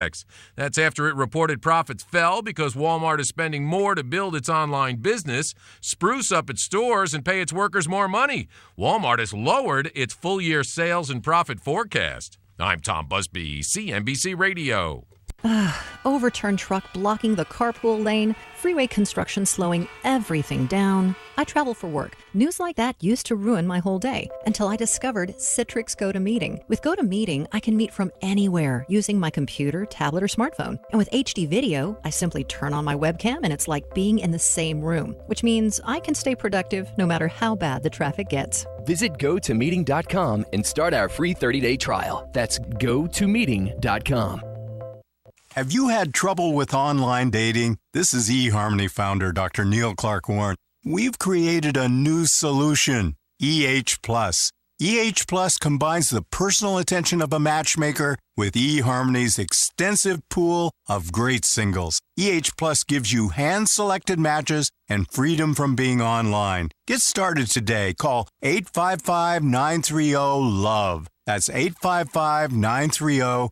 That's after it reported profits fell because Walmart is spending more to build its online business, spruce up its stores, and pay its workers more money. Walmart has lowered its full-year sales and profit forecast. I'm Tom Busby, CNBC Radio. Overturned truck blocking the carpool lane, freeway construction slowing everything down. I travel for work. News like that used to ruin my whole day until I discovered Citrix GoToMeeting. With GoToMeeting, I can meet from anywhere using my computer, tablet, or smartphone. And with HD video, I simply turn on my webcam and it's like being in the same room, which means I can stay productive no matter how bad the traffic gets. Visit GoToMeeting.com and start our free 30-day trial. That's GoToMeeting.com. Have you had trouble with online dating? This is eHarmony founder Dr. Neil Clark Warren. We've created a new solution, EH+. EH Plus combines the personal attention of a matchmaker with eHarmony's extensive pool of great singles. EH Plus gives you hand-selected matches and freedom from being online. Get started today. Call 855-930-LOVE. That's 855-930-LOVE.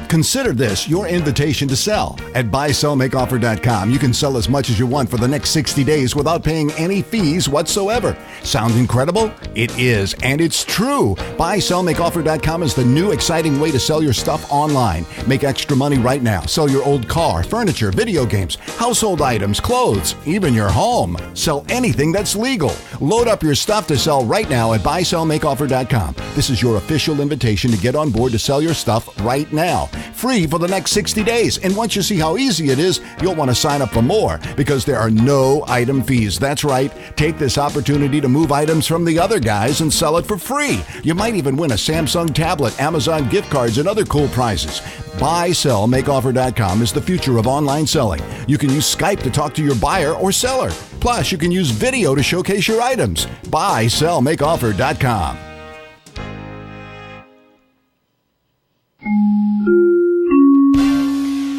Consider this your invitation to sell. At buysellmakeoffer.com, you can sell as much as you want for the next 60 days without paying any fees whatsoever. Sound incredible? It is, and it's true. Buysellmakeoffer.com is the new exciting way to sell your stuff online. Make extra money right now. Sell your old car, furniture, video games, household items, clothes, even your home. Sell anything that's legal. Load up your stuff to sell right now at buysellmakeoffer.com. This is your official invitation to get on board to sell your stuff right now. Free for the next 60 days. And once you see how easy it is, you'll want to sign up for more because there are no item fees. That's right. Take this opportunity to move items from the other guys and sell it for free. You might even win a Samsung tablet, Amazon gift cards, and other cool prizes. BuySellMakeOffer.com is the future of online selling. You can use Skype to talk to your buyer or seller. Plus, you can use video to showcase your items. BuySellMakeOffer.com.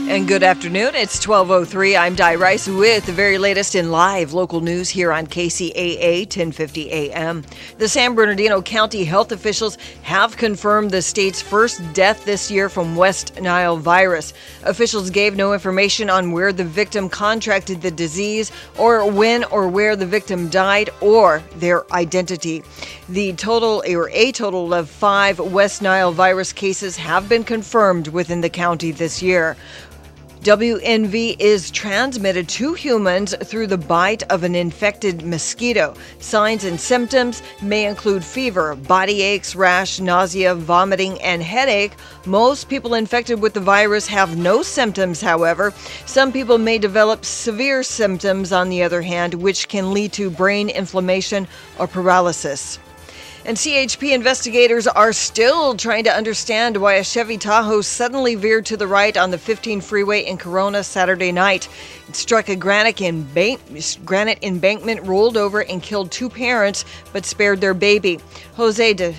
And good afternoon. It's 12:03. I'm Di Rice with the very latest in live local news here on Kcaa 1050 AM. The San Bernardino County health officials have confirmed the state's first death this year from West Nile virus. Officials gave no information on where the victim contracted the disease or when or where the victim died or their identity. A total of 5 West Nile virus cases have been confirmed within the county this year. WNV is transmitted to humans through the bite of an infected mosquito. Signs and symptoms may include fever, body aches, rash, nausea, vomiting, and headache. Most people infected with the virus have no symptoms, however. Some people may develop severe symptoms, on the other hand, which can lead to brain inflammation or paralysis. And CHP investigators are still trying to understand why a Chevy Tahoe suddenly veered to the right on the 15 freeway in Corona Saturday night. It struck a granite embankment, rolled over, and killed 2 parents, but spared their baby. Jose de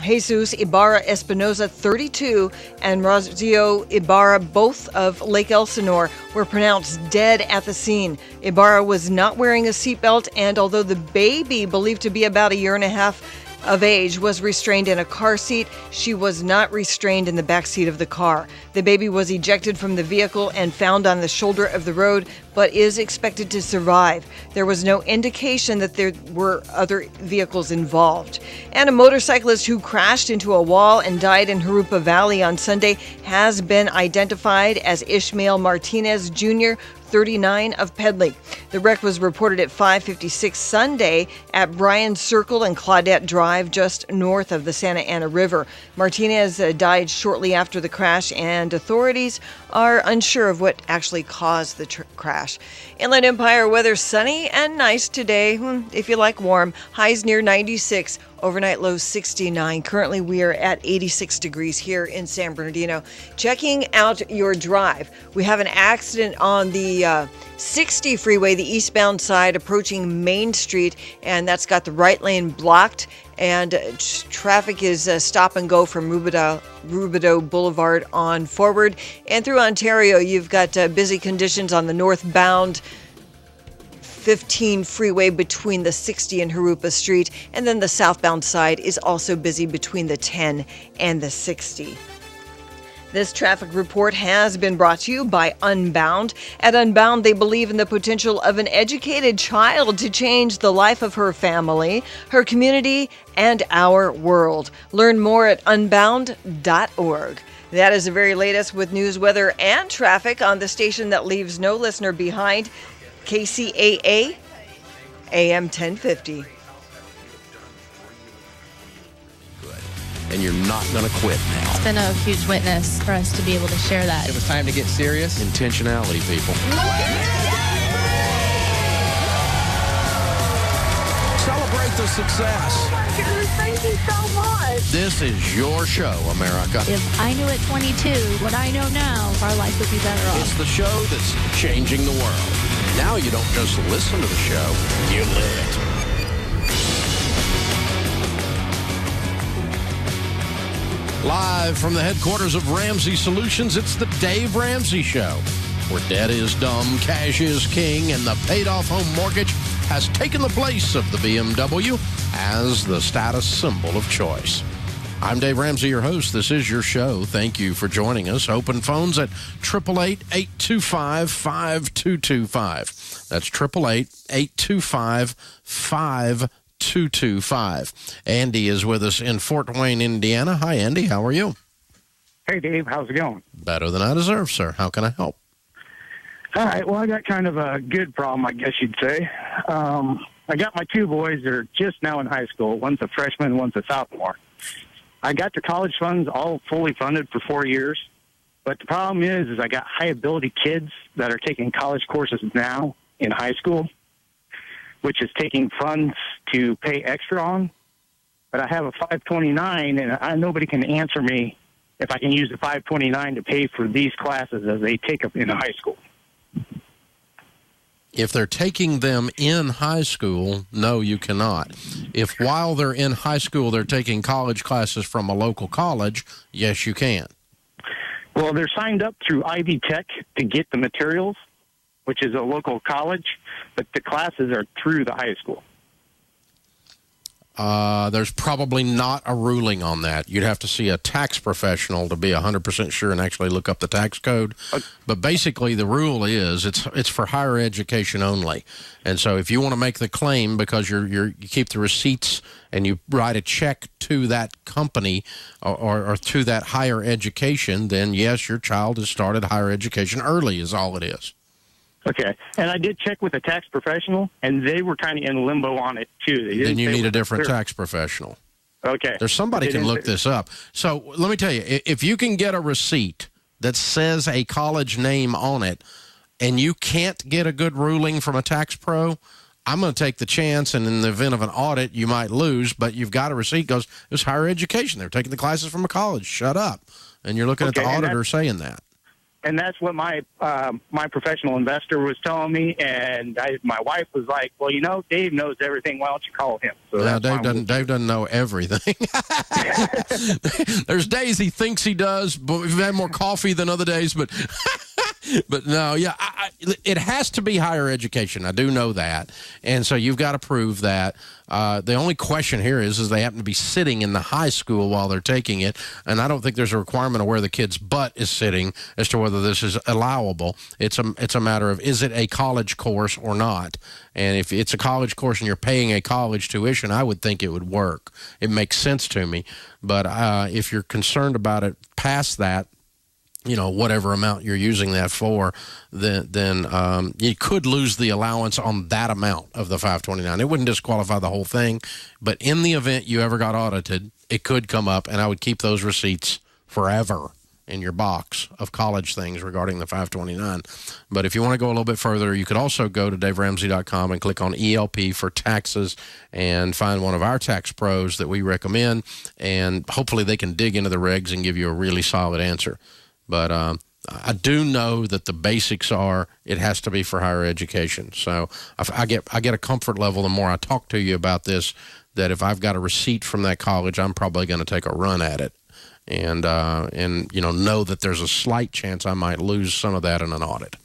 Jesus Ibarra Espinoza, 32, and Razio Ibarra, both of Lake Elsinore, were pronounced dead at the scene. Ibarra was not wearing a seatbelt, and although the baby, believed to be about a year and a half of age, was restrained in a car seat, she was not restrained in the back seat of the car. The baby was ejected from the vehicle and found on the shoulder of the road, but is expected to survive. There was no indication that there were other vehicles involved. And a motorcyclist who crashed into a wall and died in Jurupa Valley on Sunday has been identified as Ishmael Martinez Jr., 39, of Pedley. The wreck was reported at 5:56 Sunday at Bryan Circle and Claudette Drive, just north of the Santa Ana River. Martinez died shortly after the crash, and authorities are unsure of what actually caused the crash. Inland Empire weather sunny and nice today, if you like warm. Highs near 96. Overnight low 69. Currently, we are at 86 degrees here in San Bernardino. Checking out your drive. We have an accident on the 60 freeway, the eastbound side, approaching Main Street, and that's got the right lane blocked. And traffic is stop and go from Rubidoux Boulevard on forward. And through Ontario, you've got busy conditions on the northbound 15 freeway between the 60 and Harupa Street. And then the southbound side is also busy between the 10 and the 60. This traffic report has been brought to you by Unbound. At Unbound, they believe in the potential of an educated child to change the life of her family, her community, and our world. Learn more at unbound.org. That is the very latest with news, weather, and traffic on the station that leaves no listener behind, KCAA, AM 1050. And you're not going to quit now. It's been a huge witness for us to be able to share that. It was time to get serious. Intentionality, people. Celebrate the success. Oh my goodness, thank you so much. This is your show, America. If I knew at 22 what I know now, our life would be better off. It's the show that's changing the world. Now you don't just listen to the show, you live it. Live from the headquarters of Ramsey Solutions, it's the Dave Ramsey Show, where debt is dumb, cash is king, and the paid-off home mortgage has taken the place of the BMW as the status symbol of choice. I'm Dave Ramsey, your host. This is your show. Thank you for joining us. Open phones at 888-825-5225. That's 888-825-5225. Andy is with us in Fort Wayne, Indiana. Hi, Andy. How are you? Hey, Dave. How's it going? Better than I deserve, sir. How can I help? All right. Well, I got kind of a good problem, I guess you'd say. I got my two boys. They're just now in high school. One's a freshman, one's a sophomore. I got their college funds all fully funded for 4 years. But the problem is I got high-ability kids that are taking college courses now in high school, which is taking funds to pay extra on. But I have a 529, and nobody can answer me if I can use the 529 to pay for these classes as they take up in high school. If they're taking them in high school, no, you cannot. If while they're in high school they're taking college classes from a local college, yes, you can. Well, they're signed up through Ivy Tech to get the materials, which is a local college, but the classes are through the high school. There's probably not a ruling on that. You'd have to see a tax professional to be 100% sure and actually look up the tax code. But basically, the rule is it's for higher education only. And so if you want to make the claim because you keep the receipts and you write a check to that company or to that higher education, then yes, your child has started higher education early is all it is. Okay. And I did check with a tax professional, and they were kind of in limbo on it, too. Then you need a different tax professional. Okay. There's somebody can look this up. So let me tell you, if you can get a receipt that says a college name on it and you can't get a good ruling from a tax pro, I'm going to take the chance, and in the event of an audit, you might lose, but you've got a receipt that goes, it's higher education. They're taking the classes from a college. Shut up. And you're looking at the auditor saying that. And that's what my professional investor was telling me, and my wife was like, "Well, you know, Dave knows everything. Why don't you call him?" So no, Dave doesn't know everything. There's days he thinks he does, but we've had more coffee than other days. But but no, yeah, it has to be higher education. I do know that, and so you've got to prove that. The only question here is they happen to be sitting in the high school while they're taking it, and I don't think there's a requirement of where the kid's butt is sitting as to whether this is allowable. It's a matter of, is it a college course or not? And if it's a college course and you're paying a college tuition, I would think it would work. It makes sense to me. But if you're concerned about it past that, you know, whatever amount you're using that for, then you could lose the allowance on that amount of the 529. It wouldn't disqualify the whole thing, but in the event you ever got audited, it could come up, and I would keep those receipts forever in your box of college things regarding the 529. But if you want to go a little bit further, you could also go to DaveRamsey.com and click on ELP for taxes and find one of our tax pros that we recommend, and hopefully they can dig into the regs and give you a really solid answer. But I do know that the basics are it has to be for higher education. So I get a comfort level the more I talk to you about this, that if I've got a receipt from that college, I'm probably going to take a run at it, and you know that there's a slight chance I might lose some of that in an audit.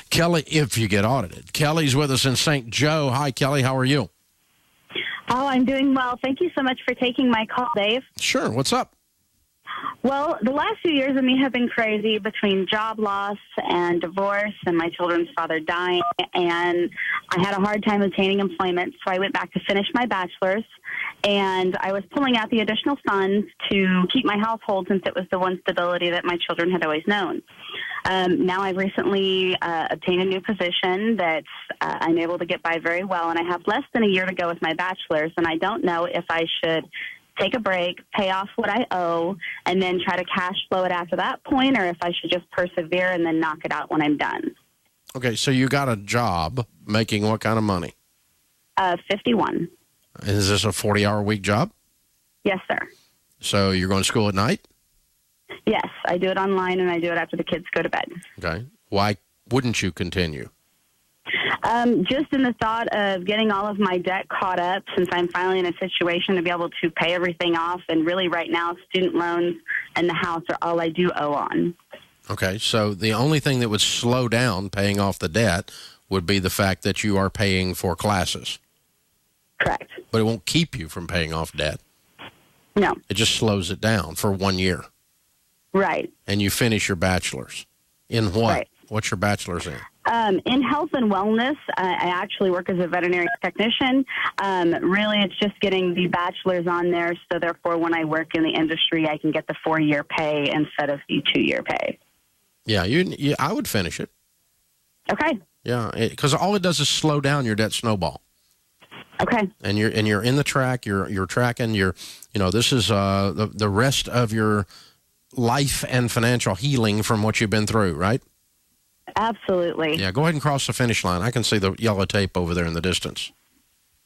Kelly, if you get audited. Kelly's with us in St. Joe. Hi, Kelly. How are you? Oh, I'm doing well. Thank you so much for taking my call, Dave. Sure. What's up? Well, the last few years of me have been crazy between job loss and divorce and my children's father dying, and I had a hard time obtaining employment, so I went back to finish my bachelor's, and I was pulling out the additional funds to keep my household since it was the one stability that my children had always known. Now I've recently obtained a new position that I'm able to get by very well, and I have less than a year to go with my bachelor's, and I don't know if I should take a break, pay off what I owe, and then try to cash flow it after that point, or if I should just persevere and then knock it out when I'm done. Okay, so you got a job making what kind of money? 51. Is this a 40-hour week job? Yes, sir. So you're going to school at night? Yes, I do it online, and I do it after the kids go to bed. Okay. Why wouldn't you continue? Just in the thought of getting all of my debt caught up, since I'm finally in a situation to be able to pay everything off. And really right now, student loans and the house are all I do owe on. Okay, so the only thing that would slow down paying off the debt would be the fact that you are paying for classes. Correct. But it won't keep you from paying off debt. No. It just slows it down for 1 year. Right. And you finish your bachelor's. In what? Right. What's your bachelor's in? In health and wellness, I actually work as a veterinary technician. Really, it's just getting the bachelor's on there, so therefore when I work in the industry, I can get the 4-year pay instead of the 2-year pay. Yeah, I would finish it. Okay. Yeah, because all it does is slow down your debt snowball. Okay. And you're in the track. You're tracking. This is the rest of your life and financial healing from what you've been through, right? Absolutely. Yeah, go ahead and cross the finish line. I can see the yellow tape over there in the distance.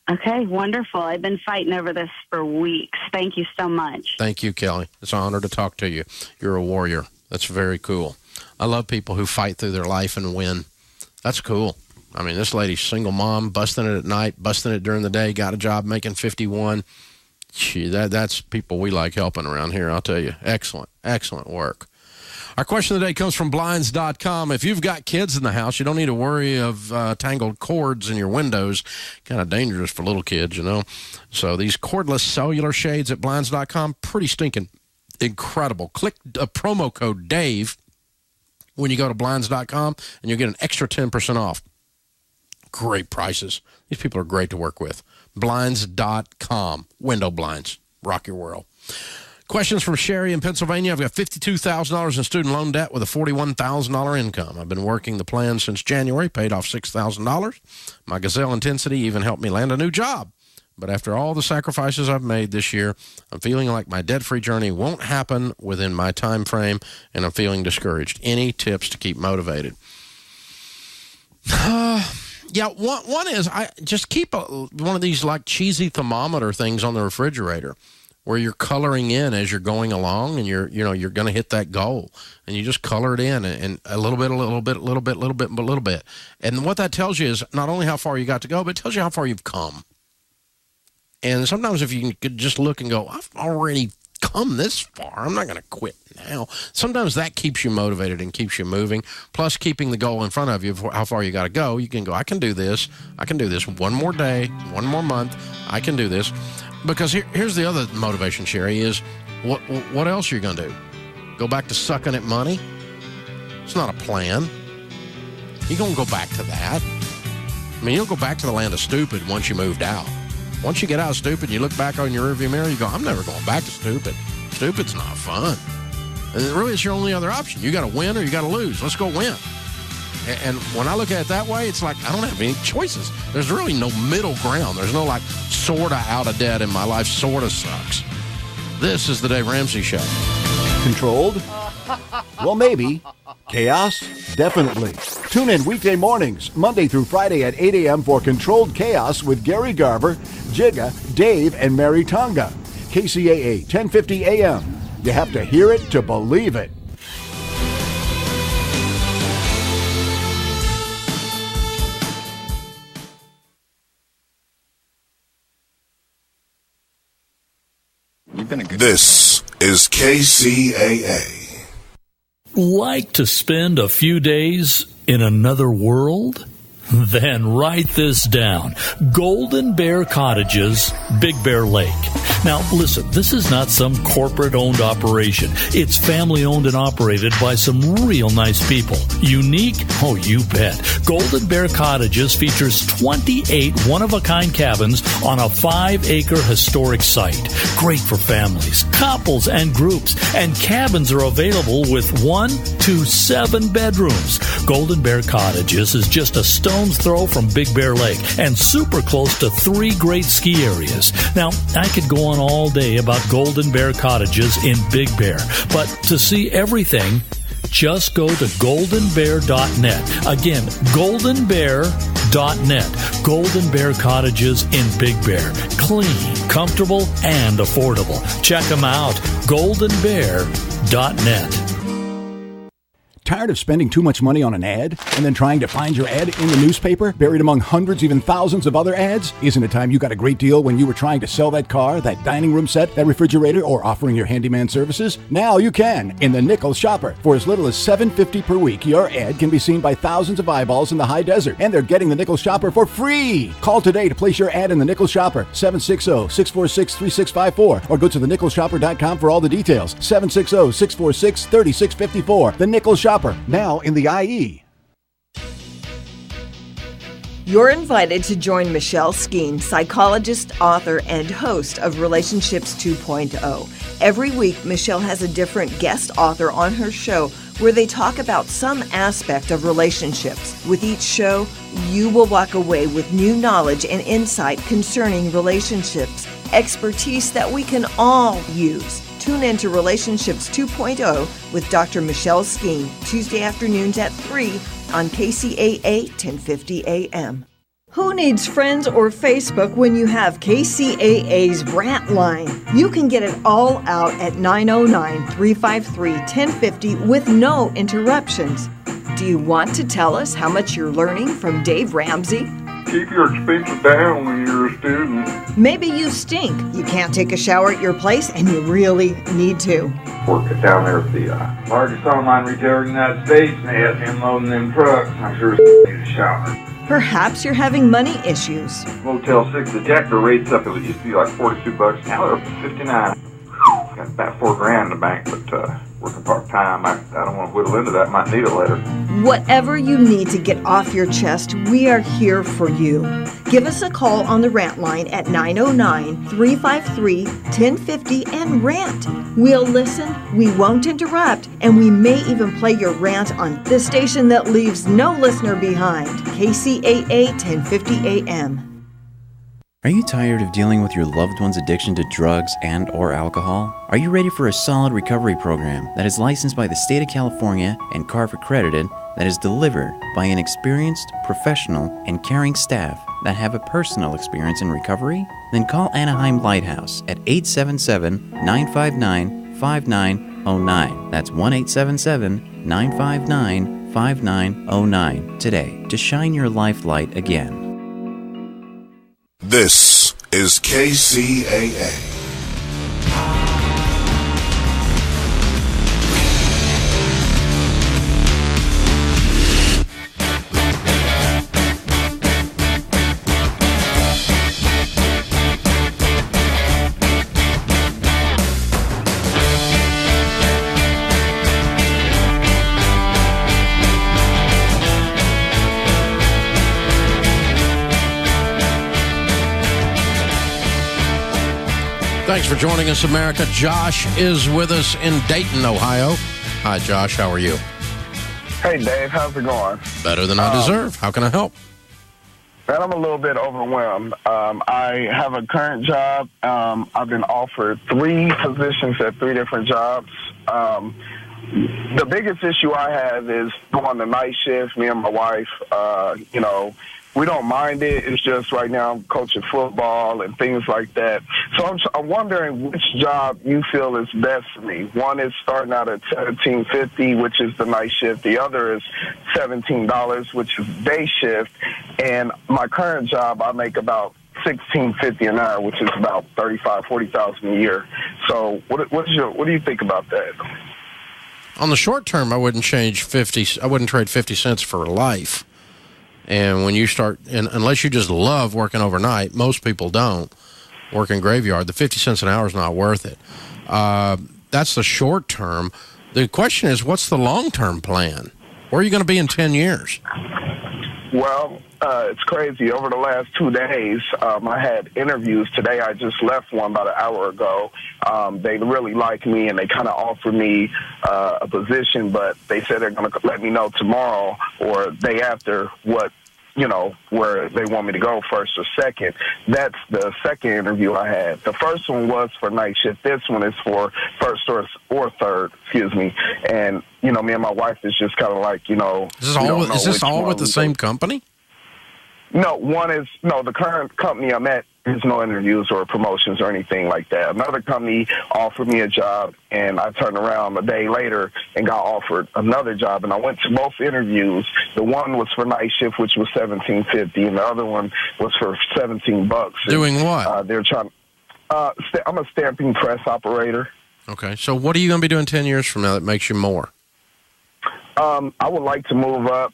Okay, wonderful. I've been fighting over this for weeks. Thank you so much. Thank you, Kelly. It's an honor to talk to you. You're a warrior. That's very cool. I love people who fight through their life and win. That's cool. I mean, this lady's single mom, busting it at night, busting it during the day, got a job making 51. Gee, that's people we like helping around here, I'll tell you. Excellent, excellent work. Our question of the day comes from Blinds.com. If you've got kids in the house, you don't need to worry of tangled cords in your windows. Kind of dangerous for little kids, So these cordless cellular shades at Blinds.com, pretty stinking incredible. Click a promo code DAVE when you go to Blinds.com, and you'll get an extra 10% off. Great prices. These people are great to work with. Blinds.com. Window blinds. Rock your world. Questions from Sherry in Pennsylvania. I've got $52,000 in student loan debt with a $41,000 income. I've been working the plan since January, paid off $6,000. My Gazelle Intensity even helped me land a new job. But after all the sacrifices I've made this year, I'm feeling like my debt-free journey won't happen within my time frame, and I'm feeling discouraged. Any tips to keep motivated? Yeah, one is I just keep one of these like cheesy thermometer things on the refrigerator where you're coloring in as you're going along, and you're going to hit that goal, and you just color it in, and a little bit, a little bit, a little bit, a little bit, a little bit. And what that tells you is not only how far you got to go, but it tells you how far you've come. And sometimes if you can just look and go, I've already come this far, I'm not going to quit now. Sometimes that keeps you motivated and keeps you moving. Plus, keeping the goal in front of you, how far you got to go, you can go, I can do this. I can do this one more day, one more month. I can do this. Because here's the other motivation, Sherry, is what else are you going to do? Go back to sucking at money? It's not a plan. You're going to go back to that. I mean, you'll go back to the land of stupid once you moved out. Once you get out of stupid and you look back on your rearview mirror, you go, I'm never going back to stupid. Stupid's not fun. And really, it's your only other option. You got to win or you got to lose. Let's go win. And when I look at it that way, it's like I don't have any choices. There's really no middle ground. There's no like sort of out of debt and my life sort of sucks. This is the Dave Ramsey Show. Controlled? Well, maybe. Chaos? Definitely. Tune in weekday mornings, Monday through Friday at 8 a.m. for Controlled Chaos with Gary Garver, Jigga, Dave, and Mary Tonga. KCAA, 1050 a.m. You have to hear it to believe it. This is KCAA. Like to spend a few days in another world? Then write this down. Golden Bear Cottages, Big Bear Lake. Now, listen, this is not some corporate-owned operation. It's family-owned and operated by some real nice people. Unique? Oh, you bet. Golden Bear Cottages features 28 one-of-a-kind cabins on a 5-acre historic site. Great for families, couples, and groups. And cabins are available with 1 to 7 bedrooms. Golden Bear Cottages is just a stone's throw from Big Bear Lake and super close to 3 great ski areas. Now, I could go on all day about Golden Bear Cottages in Big Bear, but to see everything, just go to goldenbear.net. Again, goldenbear.net. Golden Bear Cottages in Big Bear. Clean, comfortable, and affordable. Check them out. goldenbear.net. Tired of spending too much money on an ad and then trying to find your ad in the newspaper, buried among hundreds, even thousands of other ads? Isn't it time you got a great deal when you were trying to sell that car, that dining room set, that refrigerator, or offering your handyman services? Now you can in the Nickel Shopper. For as little as $7.50 per week, your ad can be seen by thousands of eyeballs in the high desert, and they're getting the Nickel Shopper for free. Call today to place your ad in the Nickel Shopper, 760-646-3654, or go to thenickelshopper.com for all the details, 760-646-3654. The Nickel Shopper, now in the IE. You're invited to join Michelle Skeen, psychologist, author, and host of Relationships 2.0. Every week, Michelle has a different guest author on her show where they talk about some aspect of relationships. With each show, you will walk away with new knowledge and insight concerning relationships, expertise that we can all use. Tune in to Relationships 2.0 with Dr. Michelle Skeen, Tuesday afternoons at 3 on Kcaa 1050 AM. Who needs friends or Facebook when you have KCAA's Rant Line? You can get it all out at 909-353-1050 with no interruptions. Do you want to tell us how much you're learning from Dave Ramsey? Keep your expenses down when you're a student. Maybe you stink. You can't take a shower at your place and you really need to. Working down there at the largest online retailer in the United States, and they had him loading them trucks. I'm sure he needs a shower. Perhaps you're having money issues. Motel 6, the Jacker rates up. It used to be like $42. Now they're up to $59. Got about $4,000 in the bank, but working part-time, I don't want to whittle into that. Might need a letter. Whatever you need to get off your chest, we are here for you. Give us a call on the Rant Line at 909-353-1050 and rant. We'll listen, we won't interrupt, and we may even play your rant on this station that leaves no listener behind. KCAA 1050 AM. Are you tired of dealing with your loved one's addiction to drugs and or alcohol? Are you ready for a solid recovery program that is licensed by the state of California and CARF accredited, that is delivered by an experienced, professional, and caring staff that have a personal experience in recovery? Then call Anaheim Lighthouse at 877-959-5909. That's 1-877-959-5909 today to shine your life light again. This is KCAA. Thanks for joining us, America. Josh is with us in Dayton, Ohio. Hi, Josh. How are you? Hey, Dave. How's it going? Better than I deserve. How can I help? Man, I'm a little bit overwhelmed. I have a current job. I've been offered 3 positions at 3 different jobs. The biggest issue I have is going the night shift. Me and my wife, we don't mind it. It's just right now I'm coaching football and things like that. So I'm wondering which job you feel is best for me. One is starting out at $17.50, which is the night shift. The other is $17, which is day shift. And my current job, I make about $16.50 an hour, which is about $35,000-$40,000 a year. So what do you think about that? On the short term, I wouldn't trade 50 cents for life. And when you start, unless you just love working overnight, most people don't work in graveyard. The 50 cents an hour is not worth it. That's the short term. The question is, what's the long-term plan? Where are you going to be in 10 years? Well, it's crazy. Over the last 2 days, I had interviews. Today I just left one about an hour ago. They really like me, and they kind of offered me a position, but they said they're going to let me know tomorrow or day after where they want me to go, first or second. That's the second interview I had. The first one was for night shift. This one is for first or third, And, me and my wife is just kind of like, Is this all with the same company? No, the current company I'm at, there's no interviews or promotions or anything like that. Another company offered me a job, and I turned around a day later and got offered another job, and I went to both interviews. The one was for night shift, which was $17.50, and the other one was for $17. Doing what? They're trying. I'm a stamping press operator. Okay, so what are you going to be doing 10 years from now that makes you more? I would like to move up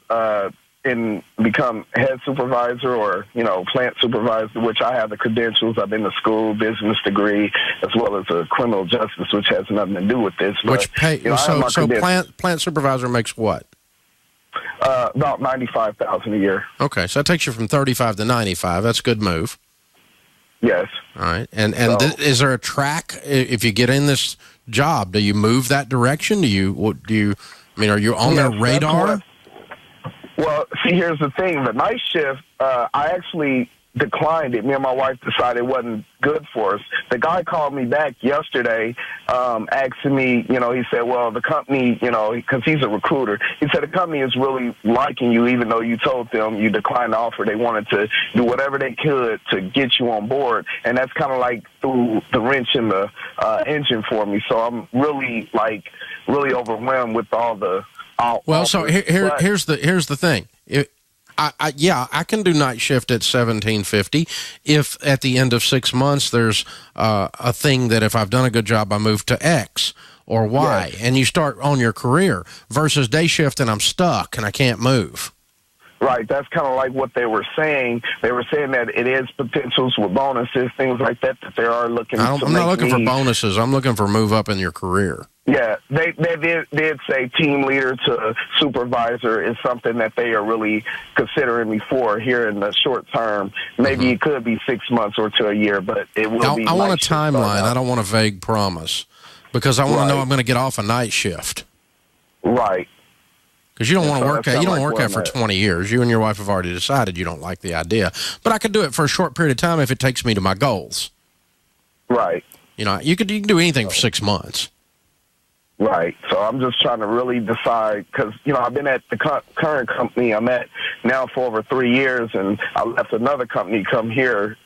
and become head supervisor or, plant supervisor, which I have the credentials. I've been to school, business degree, as well as a criminal justice, which has nothing to do with this. Which plant supervisor makes what? About $95,000 a year. Okay, so that takes you from 35 to 95. That's a good move. Yes. All right. And is there a track if you get in this job? Do you move that direction? Are you on their radar? Well, see, here's the thing. The night shift, I actually declined it. Me and my wife decided it wasn't good for us. The guy called me back yesterday asking me, he said, well, the company, because he's a recruiter, he said the company is really liking you even though you told them you declined the offer. They wanted to do whatever they could to get you on board, and that's kind of like threw the wrench in the engine for me. So I'm really overwhelmed with all the so here's the thing. I can do night shift at $17.50 if at the end of 6 months there's a thing that if I've done a good job I move to X or Y, and you start on your career versus day shift and I'm stuck and I can't move. Right, that's kind of like what they were saying. They were saying that it is potentials with bonuses, things like that they are looking. I'm not looking for bonuses. I'm looking for move up in your career. Yeah, they did say team leader to supervisor is something that they are really considering me for here in the short term. Maybe it could be 6 months or to a year, but it will be. I want a timeline. I don't want a vague promise because I want to know I'm going to get off a night shift. Right. Because you don't want to work at, you don't work at for 20 years. You and your wife have already decided you don't like the idea. But I could do it for a short period of time if it takes me to my goals. Right. You can do anything for 6 months. Right. So I'm just trying to really decide because, I've been at the current company I'm at now for over 3 years, and I left another company come here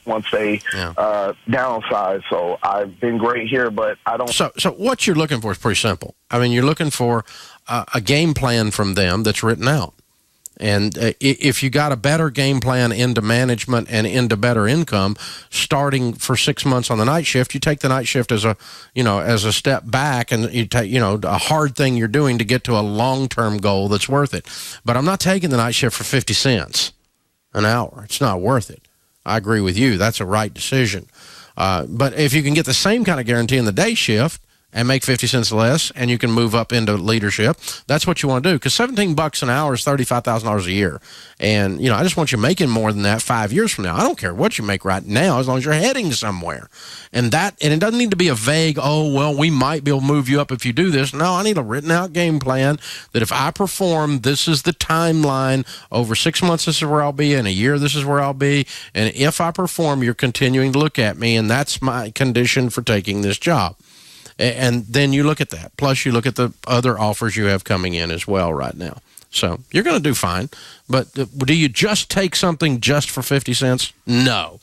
once they downsized. So I've been great here, but I don't. So what you're looking for is pretty simple. I mean, you're looking for a game plan from them that's written out. And if you got a better game plan into management and into better income, starting for 6 months on the night shift, you take the night shift as a step back, and you take a hard thing you're doing to get to a long-term goal that's worth it. But I'm not taking the night shift for 50 cents an hour. It's not worth it. I agree with you. That's a right decision. But if you can get the same kind of guarantee in the day shift and make 50 cents less, and you can move up into leadership, that's what you want to do. Because $17 an hour is $35,000 a year. And, I just want you making more than that 5 years from now. I don't care what you make right now as long as you're heading somewhere. And it doesn't need to be a vague, we might be able to move you up if you do this. No, I need a written out game plan that if I perform, this is the timeline. Over 6 months, this is where I'll be. In a year, this is where I'll be. And if I perform, you're continuing to look at me, and that's my condition for taking this job. And then you look at that. Plus, you look at the other offers you have coming in as well right now. So you're going to do fine. But do you just take something just for 50 cents? No,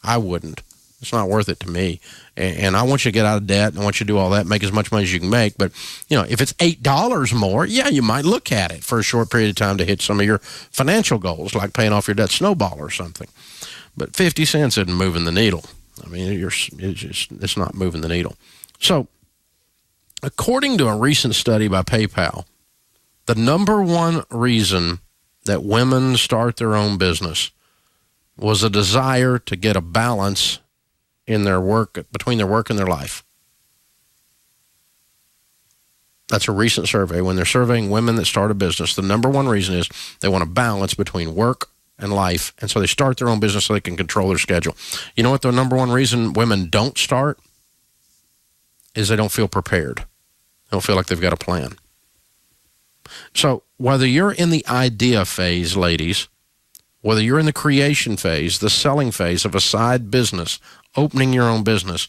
I wouldn't. It's not worth it to me. And I want you to get out of debt, and I want you to do all that, make as much money as you can make. But, if it's $8 more, you might look at it for a short period of time to hit some of your financial goals, like paying off your debt snowball or something. But 50 cents isn't moving the needle. I mean, it's not moving the needle. So According to a recent study by PayPal, the number one reason that women start their own business was a desire to get a balance in their work, between their work and their life. That's a recent survey. When they're surveying women that start a business, the number one reason is they want a balance between work and life, and so they start their own business so they can control their schedule. You know what the number one reason women don't start is they don't feel prepared. They don't feel like they've got a plan. So whether you're in the idea phase, ladies, whether you're in the creation phase, the selling phase of a side business, opening your own business,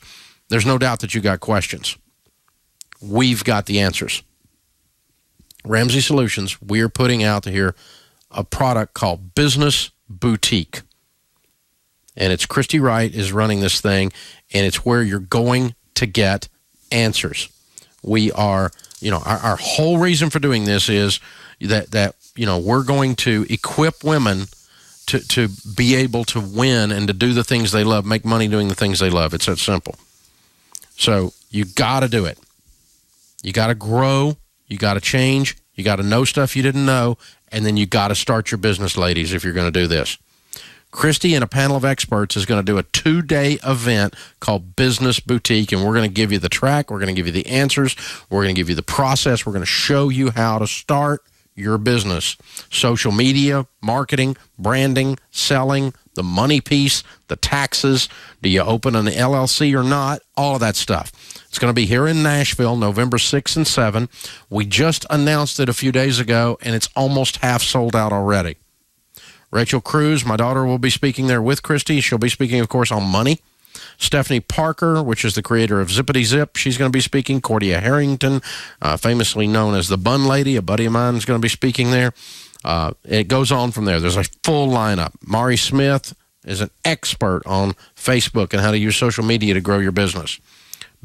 there's no doubt that you got questions. We've got the answers. Ramsey Solutions, we're putting out here a product called Business Boutique. And it's Christy Wright is running this thing, and it's where you're going to get answers. We are, our whole reason for doing this is that we're going to equip women to be able to win and to do the things they love, make money doing the things they love. It's that simple. So you got to do it. You got to grow. You got to change. You got to know stuff you didn't know. And then you got to start your business, ladies, if you're going to do this. Christy and a panel of experts is going to do a 2-day event called Business Boutique, and we're going to give you the track. We're going to give you the answers. We're going to give you the process. We're going to show you how to start your business. Social media, marketing, branding, selling, the money piece, the taxes. Do you open an LLC or not? All of that stuff. It's going to be here in Nashville, November 6 and 7. We just announced it a few days ago, and it's almost half sold out already. Rachel Cruz, my daughter, will be speaking there with Christy. She'll be speaking, of course, on money. Stephanie Parker, which is the creator of Zippity Zip, she's going to be speaking. Cordia Harrington, famously known as the Bun Lady, a buddy of mine, is going to be speaking there. It goes on from there. There's a full lineup. Mari Smith is an expert on Facebook and how to use social media to grow your business.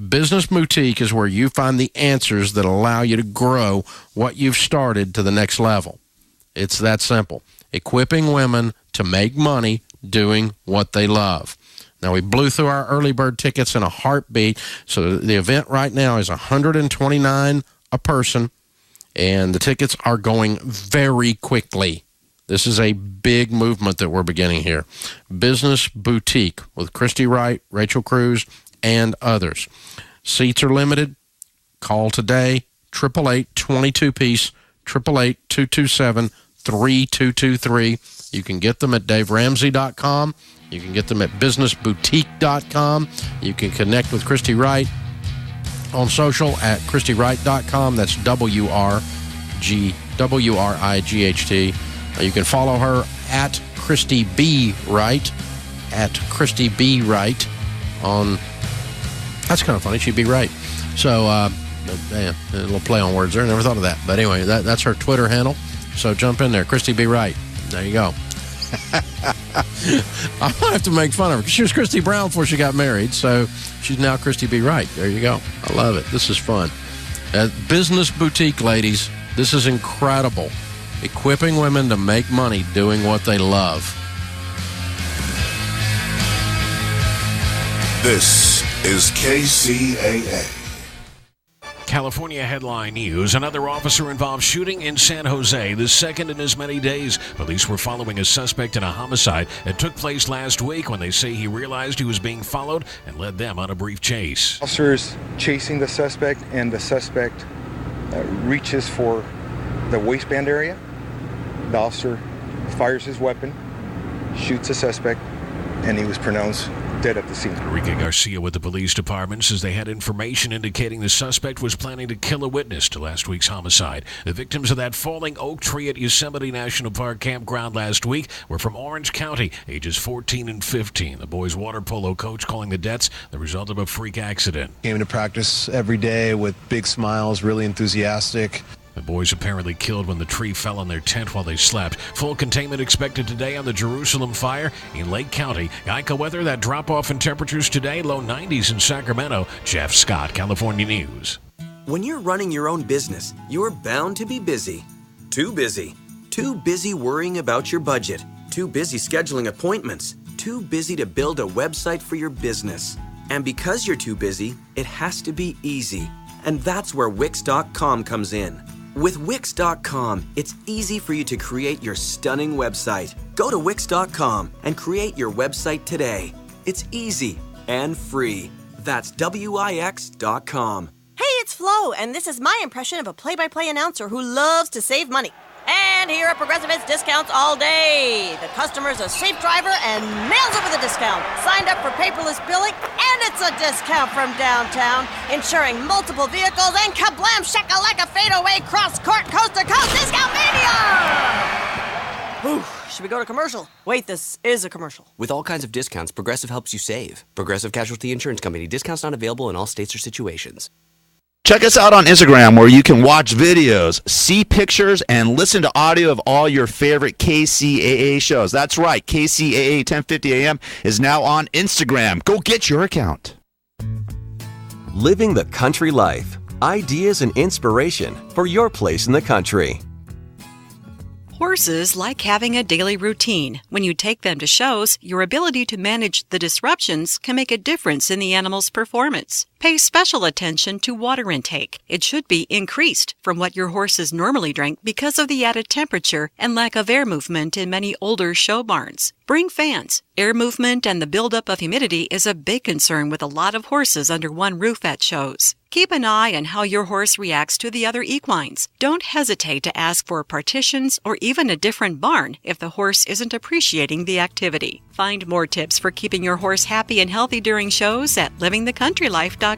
Business Boutique is where you find the answers that allow you to grow what you've started to the next level. It's that simple. Equipping women to make money doing what they love. Now, we blew through our early bird tickets in a heartbeat, so the event right now is $129 a person, and the tickets are going very quickly. This is a big movement that we're beginning here. Business Boutique with Christy Wright, Rachel Cruz, and others. Seats are limited. Call today, 888-22-piece, 888-227-3223. You can get them at DaveRamsey.com. You can get them at BusinessBoutique.com. You can connect with Christy Wright on social at ChristyWright.com. That's WRIGHT. You can follow her at Christy B. Wright, at Christy B. Wright on... That's kind of funny. She'd be right. So, a little play on words there. Never thought of that. But anyway, that's her Twitter handle. So jump in there. Christy B. Wright. There you go. I might have to make fun of her because she was Christy Brown before she got married. So she's now Christy B. Wright. There you go. I love it. This is fun. Business Boutique, ladies. This is incredible. Equipping women to make money doing what they love. This is KCAA. California headline news. Another officer-involved shooting in San Jose, the second in as many days. Police were following a suspect in a homicide that took place last week when they say he realized he was being followed and led them on a brief chase. Officers chasing the suspect, and the suspect reaches for the waistband area. The officer fires his weapon, shoots the suspect, and he was pronounced dead at the scene. Enrique Garcia with the police department says they had information indicating the suspect was planning to kill a witness to last week's homicide. The victims of that falling oak tree at Yosemite National Park campground last week were from Orange County, ages 14 and 15. The boys' water polo coach calling the deaths the result of a freak accident. Came to practice every day with big smiles, really enthusiastic. The boys apparently killed when the tree fell on their tent while they slept. Full containment expected today on the Jerusalem fire in Lake County. Geico weather, that drop-off in temperatures today, low 90s in Sacramento. Jeff Scott, California News. When you're running your own business, you're bound to be busy. Too busy. Too busy worrying about your budget. Too busy scheduling appointments. Too busy to build a website for your business. And because you're too busy, it has to be easy. And that's where Wix.com comes in. With Wix.com, it's easy for you to create your stunning website. Go to Wix.com and create your website today. It's easy and free. That's Wix.com. Hey, it's Flo, and this is my impression of a play-by-play announcer who loves to save money. And here at Progressive, it's discounts all day. The customer's a safe driver and nails it with a discount. Signed up for paperless billing, and it's a discount from downtown. Insuring multiple vehicles and kablam shakalaka fadeaway cross-court coast-to-coast discount mania! Whew, should we go to commercial? Wait, this is a commercial. With all kinds of discounts, Progressive helps you save. Progressive Casualty Insurance Company. Discounts not available in all states or situations. Check us out on Instagram, where you can watch videos, see pictures, and listen to audio of all your favorite KCAA shows. That's right, KCAA 1050 AM is now on Instagram. Go get your account. Living the country life. Ideas and inspiration for your place in the country. Horses like having a daily routine. When you take them to shows, your ability to manage the disruptions can make a difference in the animal's performance. Pay special attention to water intake. It should be increased from what your horses normally drink because of the added temperature and lack of air movement in many older show barns. Bring fans. Air movement and the buildup of humidity is a big concern with a lot of horses under one roof at shows. Keep an eye on how your horse reacts to the other equines. Don't hesitate to ask for partitions or even a different barn if the horse isn't appreciating the activity. Find more tips for keeping your horse happy and healthy during shows at livingthecountrylife.com.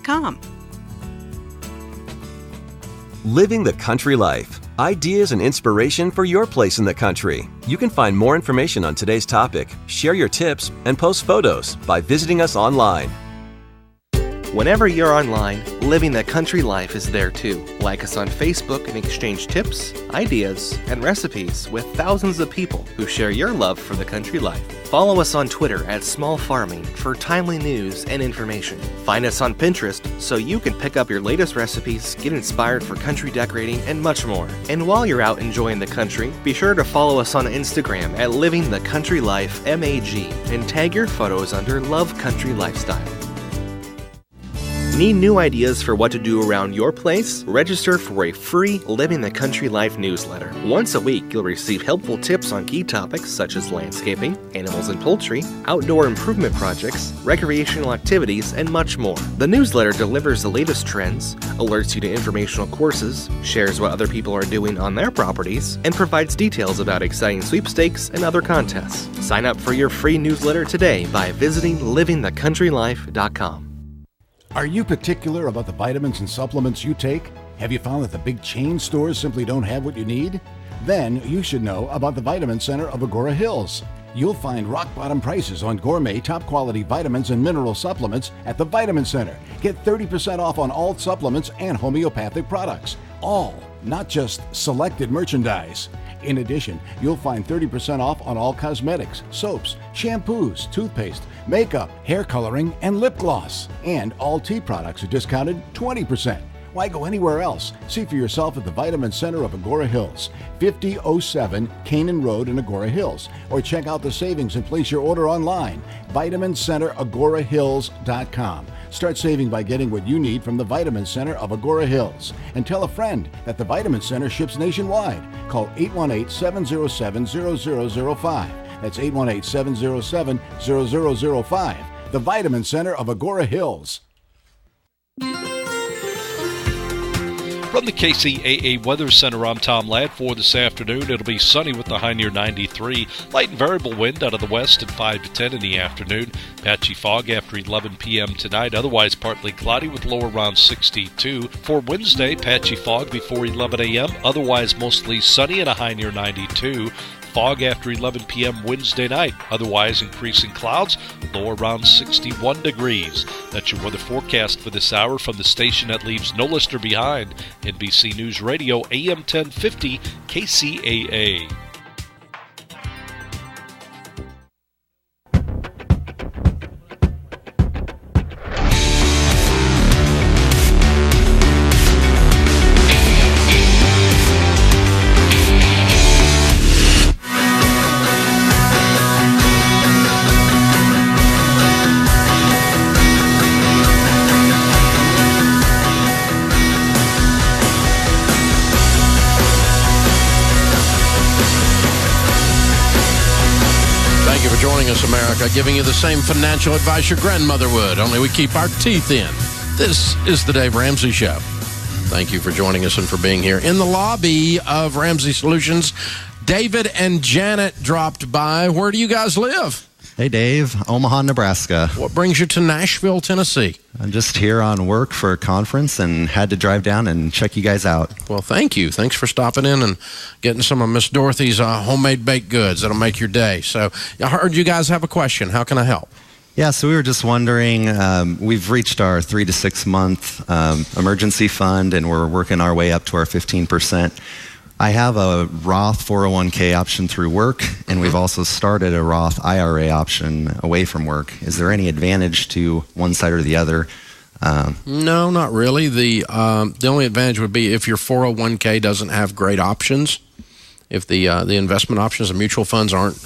Living the country life. Ideas and inspiration for your place in the country. You can find more information on today's topic, share your tips, and post photos by visiting us online. Whenever you're online, Living the Country Life is there too. Like us on Facebook and exchange tips, ideas, and recipes with thousands of people who share your love for the country life. Follow us on Twitter at Small Farming for timely news and information. Find us on Pinterest so you can pick up your latest recipes, get inspired for country decorating, and much more. And while you're out enjoying the country, be sure to follow us on Instagram at Living the Country Life MAG and tag your photos under Love Country Lifestyle. Need new ideas for what to do around your place? Register for a free Living the Country Life newsletter. Once a week, you'll receive helpful tips on key topics such as landscaping, animals and poultry, outdoor improvement projects, recreational activities, and much more. The newsletter delivers the latest trends, alerts you to informational courses, shares what other people are doing on their properties, and provides details about exciting sweepstakes and other contests. Sign up for your free newsletter today by visiting livingthecountrylife.com. Are you particular about the vitamins and supplements you take? Have you found that the big chain stores simply don't have what you need? Then you should know about the Vitamin Center of Agora Hills. You'll find rock-bottom prices on gourmet, top-quality vitamins and mineral supplements at the Vitamin Center. Get 30% off on all supplements and homeopathic products. All, not just selected merchandise. In addition, you'll find 30% off on all cosmetics, soaps, shampoos, toothpaste, makeup, hair coloring, and lip gloss. And all tea products are discounted 20%. Why go anywhere else? See for yourself at the Vitamin Center of Agora Hills, 5007 Canaan Road in Agora Hills. Or check out the savings and place your order online, VitaminCenterAgoraHills.com. Start saving by getting what you need from the Vitamin Center of Agora Hills. And tell a friend that the Vitamin Center ships nationwide. Call 818-707-0005. That's 818-707-0005. The Vitamin Center of Agora Hills. From the KCAA Weather Center, I'm Tom Ladd. For this afternoon, it'll be sunny with a high near 93. Light and variable wind out of the west at 5 to 10 in the afternoon. Patchy fog after 11 p.m. tonight. Otherwise, partly cloudy with low around 62. For Wednesday, patchy fog before 11 a.m. Otherwise, mostly sunny and a high near 92. Fog after 11 p.m. Wednesday night. Otherwise, increasing clouds, low around 61 degrees. That's your weather forecast for this hour from the station that leaves no listener behind. NBC News Radio, AM 1050, KCAA. us, America, giving you the same financial advice your grandmother would, only we keep our teeth in. This is the Dave Ramsey Show. Thank you for joining us and for being here. In the lobby of Ramsey Solutions, David and Janet dropped by. Where do you guys live? Hey, Dave. Omaha, Nebraska. What brings you to Nashville, Tennessee? I'm just here on work for a conference and had to drive down and check you guys out. Well, thank you. Thanks for stopping in and getting some of Miss Dorothy's homemade baked goods. That'll make your day. So I heard you guys have a question. How can I help? Yeah, so we were just wondering, we've reached our 3 to 6 month emergency fund, and we're working our way up to our 15%. I have a Roth 401k option through work, and we've also started a Roth IRA option away from work. Is there any advantage to one side or the other? No, not really. The only advantage would be if your 401k doesn't have great options. If the investment options, the mutual funds aren't,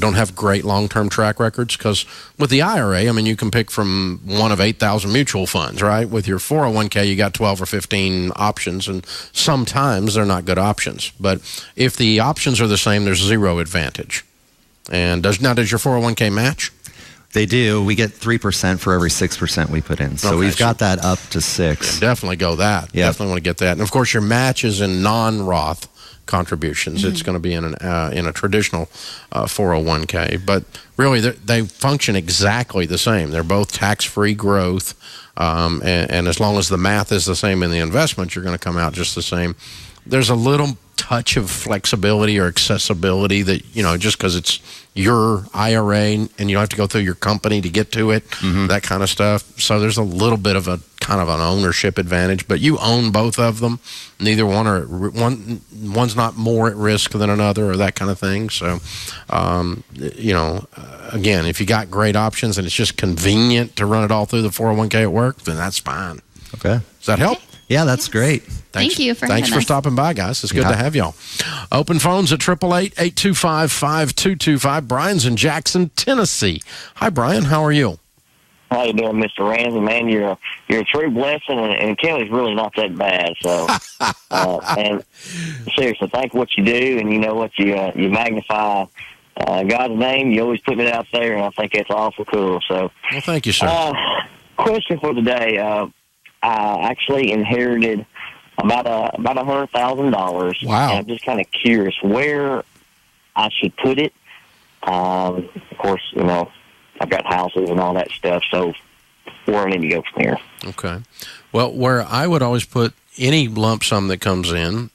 don't have great long-term track records. Because with the IRA, I mean, you can pick from one of 8,000 mutual funds, right? With your 401k, you got 12 or 15 options, and sometimes they're not good options. But if the options are the same, there's zero advantage. And does your 401k match? They do. We get 3% for every 6% we put in. So we've got that up to 6. Yeah, definitely go that. Yep. Definitely want to get that. And, of course, your match is in non-Roth contributions. Mm-hmm. It's going to be in a traditional 401k, but really they function exactly the same. They're both tax-free growth, and as long as the math is the same in the investment, you're going to come out just the same. There's a little touch of flexibility or accessibility that, just because it's your IRA and you don't have to go through your company to get to it, that kind of stuff. So there's a little bit of a kind of an ownership advantage, but you own both of them. Neither one's not more at risk than another or that kind of thing. So, again, if you got great options and it's just convenient to run it all through the 401k at work, then that's fine. Okay. Does that help? Yeah, that's great. Thank you for having us. Thanks for stopping by, guys. It's good to have y'all. Open phones at 888-825-5225. Brian's in Jackson, Tennessee. Hi, Brian. How are you? How you doing, Mr. Ramsey? Man, you're a true blessing, and Kelly's really not that bad. So, and seriously, thank what you do, and you know what you magnify God's name. You always put it out there, and I think that's awful cool. So, well, thank you, sir. Question for today. I actually inherited about $100,000. Wow! And I'm just kind of curious where I should put it. Of course, I've got houses and all that stuff, so where I need to go from here. Okay. Well, where I would always put any lump sum that comes in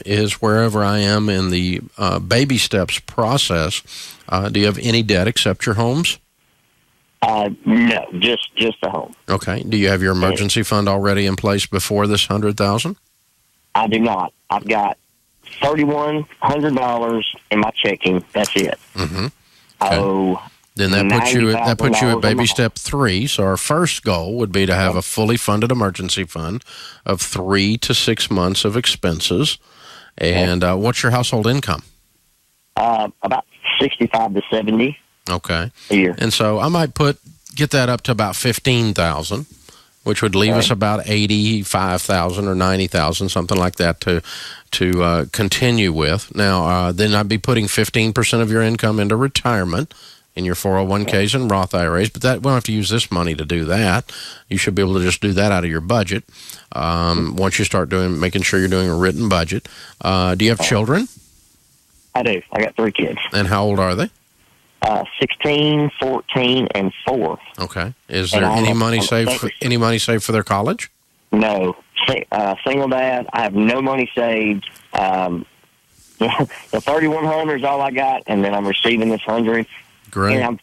is wherever I am in the baby steps process. Do you have any debt except your homes? No, just the home. Okay. Do you have your emergency fund already in place before this $100,000? I do not. I've got $3,100 in my checking. That's it. Mm-hmm. Okay. Then that puts you at baby step 3. So our first goal would be to have a fully funded emergency fund of 3 to 6 months of expenses. And what's your household income? About 65 to 70. Okay. A year. And so I might get that up to about $15,000, which would leave us about $85,000 or $90,000, something like that, to continue with. Now, then I'd be putting 15% of your income into retirement in your 401ks and Roth IRAs, but we don't have to use this money to do that. You should be able to just do that out of your budget once you start making sure you're doing a written budget. Do you have children? I do. I got 3 kids. And how old are they? 16, 14, and 4. Okay. Is there any money saved for their college? No. Single dad. I have no money saved. The $3,100 is all I got, and then I'm receiving this $100. Great. And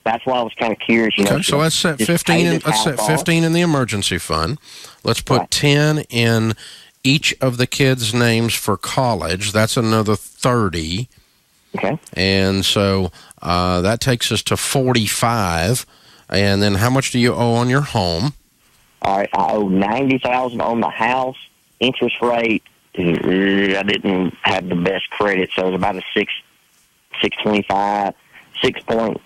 that's why I was kind of curious. Okay, so let's set 15. Let's set 15 in the emergency fund. Let's put 10 in each of the kids' names for college. That's another 30. Okay. And so that takes us to 45. And then how much do you owe on your home? All right, I owe $90,000 on the house. Interest rate, I didn't have the best credit, so it was about a 6.25, 6 point,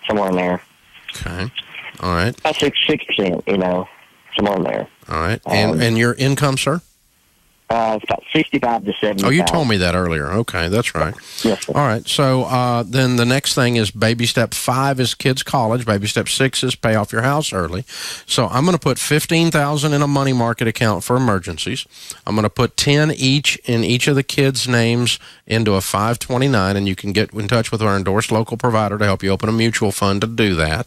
somewhere in there. Okay. All right. About 6%, somewhere in there. All right. And your income, sir? It's about 65 to 70. Oh, you told me that earlier. Okay, that's right. Yes, sir. All right. So then the next thing is baby step 5 is kids' college. Baby step 6 is pay off your house early. So I'm going to put $15,000 in a money market account for emergencies. I'm going to put 10 each in each of the kids' names into a 529, and you can get in touch with our endorsed local provider to help you open a mutual fund to do that.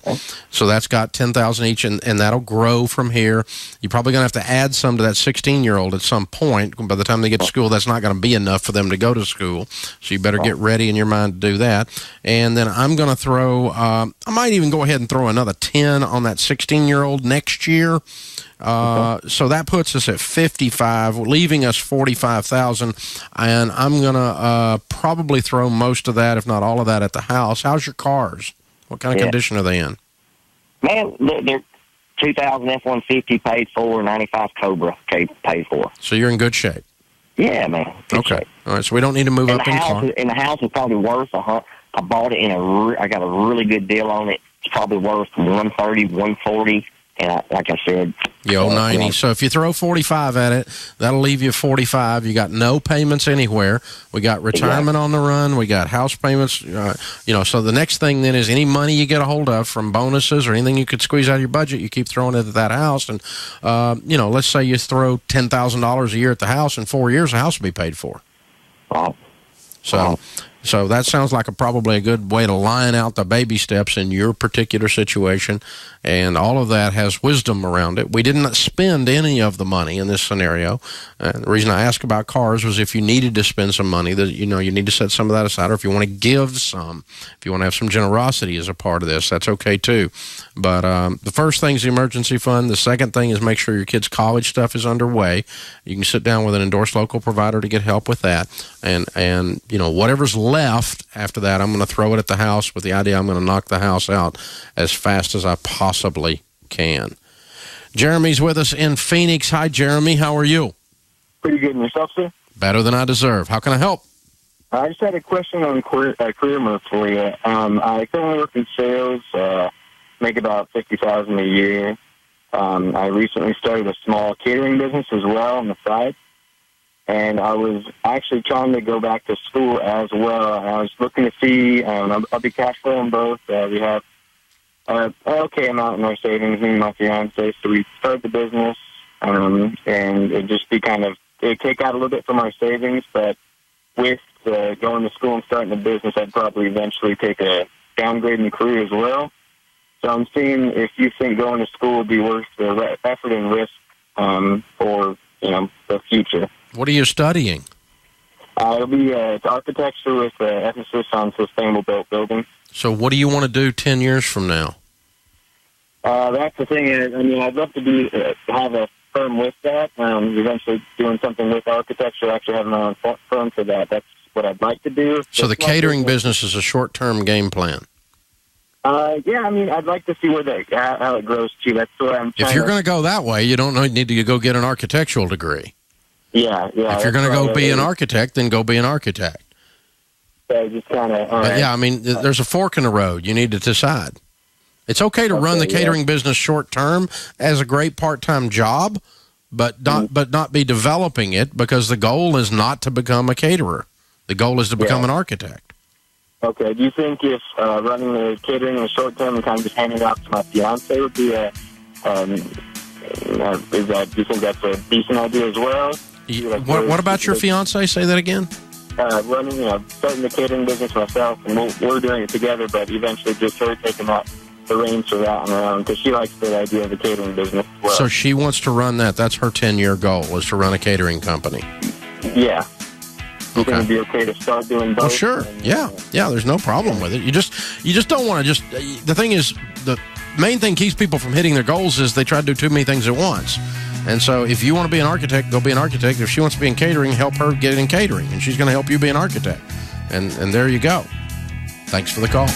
So that's got $10,000 each, and that'll grow from here. You're probably going to have to add some to that 16-year-old at some point. By the time they get to school, that's not going to be enough for them to go to school. So you better get ready in your mind to do that. And then I'm going to throw, I might even go ahead and throw another 10 on that 16-year-old next year. So that puts us at 55, leaving us 45,000. And I'm going to probably throw most of that, if not all of that, at the house. How's your cars? What kind of condition are they in? Man, they're 2000 F-150 paid for, 95 Cobra paid for. So you're in good shape? Yeah, man. Okay. All right, so we don't need to move up in car. And the house is probably worth, I bought it I got a really good deal on it. It's probably worth 130, 140. And like I said, Yo, 90. So if you throw 45 at it, that'll leave you 45. You got no payments anywhere. We got retirement on the run. We got house payments. So the next thing then is any money you get a hold of from bonuses or anything you could squeeze out of your budget, you keep throwing it at that house. And, let's say you throw $10,000 a year at the house. In 4 years, the house will be paid for. Wow. So that sounds like probably a good way to line out the baby steps in your particular situation, and all of that has wisdom around it. We didn't spend any of the money in this scenario. The reason I asked about cars was if you needed to spend some money, that you need to set some of that aside, or if you want to give some, if you want to have some generosity as a part of this, that's okay too. But the first thing is the emergency fund. The second thing is make sure your kids' college stuff is underway. You can sit down with an endorsed local provider to get help with that, and whatever's left after that, I'm going to throw it at the house with the idea I'm going to knock the house out as fast as I possibly can. Jeremy's with us in Phoenix. Hi, Jeremy. How are you? Pretty good. And yourself, sir? Better than I deserve. How can I help? I just had a question on career move for you. I currently work in sales, make about $50,000 a year. I recently started a small catering business as well on the side. And I was actually trying to go back to school as well. I was looking to see, I'll be cash flowing both. We have an okay amount in our savings, me and my fiance. So we started the business, and it'd just be it'd take out a little bit from our savings. But with going to school and starting the business, I'd probably eventually take a downgrade in the career as well. So I'm seeing if you think going to school would be worth the effort and risk for the future. What are you studying? It'll be architecture with emphasis on sustainable built buildings. So what do you want to do 10 years from now? That's the thing. I'd love to have a firm with that. Eventually doing something with architecture, actually having my own firm for that. That's what I'd like to do. So the catering business is a short-term game plan? I'd like to see how it grows, too. That's what I'm trying If you're going to go that way, you don't need to go get an architectural degree. Yeah. If you're going to go be an architect, then go be an architect. So just kind of. But yeah, there's a fork in the road. You need to decide. It's okay to run the catering business short term as a great part-time job, but not be developing it, because the goal is not to become a caterer. The goal is to become an architect. Okay. Do you think if running the catering in the short term and kind of just handing it out to my fiance would be do you think that's a decent idea as well? What about your fiance? Say that again. Running, starting the catering business myself, and we're doing it together, but eventually just her taking the reins for that on her own, because she likes the idea of the catering business as well. So she wants to run that. That's her 10-year goal, is to run a catering company. Yeah. You think it'd be okay to start doing both? Oh, sure. Yeah, there's no problem with it. You just don't want to the thing is, the main thing keeps people from hitting their goals is they try to do too many things at once. And so if you want to be an architect, go be an architect. If she wants to be in catering, help her get in catering, and she's going to help you be an architect. And there you go. Thanks for the call.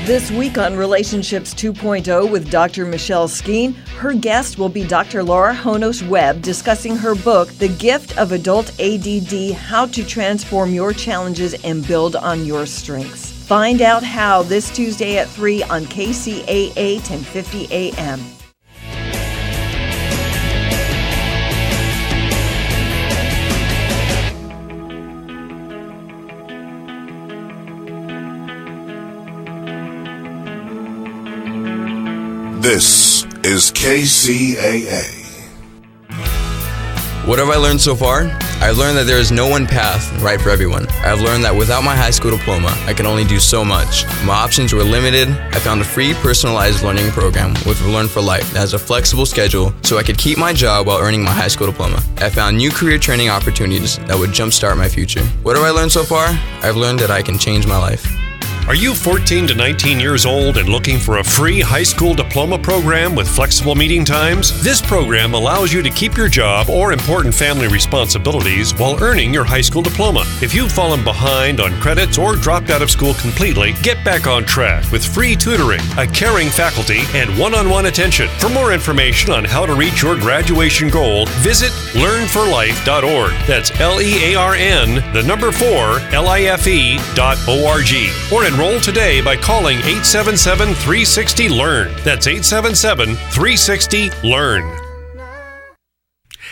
This week on Relationships 2.0 with Dr. Michelle Skeen, her guest will be Dr. Laura Honos-Webb, discussing her book, The Gift of Adult ADD, How to Transform Your Challenges and Build on Your Strengths. Find out how this Tuesday at 3 on KCAA 1050 AM. This is KCAA. What have I learned so far? I've learned that there is no one path right for everyone. I've learned that without my high school diploma, I can only do so much. My options were limited. I found a free personalized learning program with Learn for Life that has a flexible schedule so I could keep my job while earning my high school diploma. I found new career training opportunities that would jumpstart my future. What have I learned so far? I've learned that I can change my life. Are you 14 to 19 years old and looking for a free high school diploma program with flexible meeting times? This program allows you to keep your job or important family responsibilities while earning your high school diploma. If you've fallen behind on credits or dropped out of school completely, get back on track with free tutoring, a caring faculty, and one-on-one attention. For more information on how to reach your graduation goal, visit learnforlife.org. That's LEARN4LIFE.org. Or enroll today by calling 877-360-LEARN. That's 877-360-LEARN.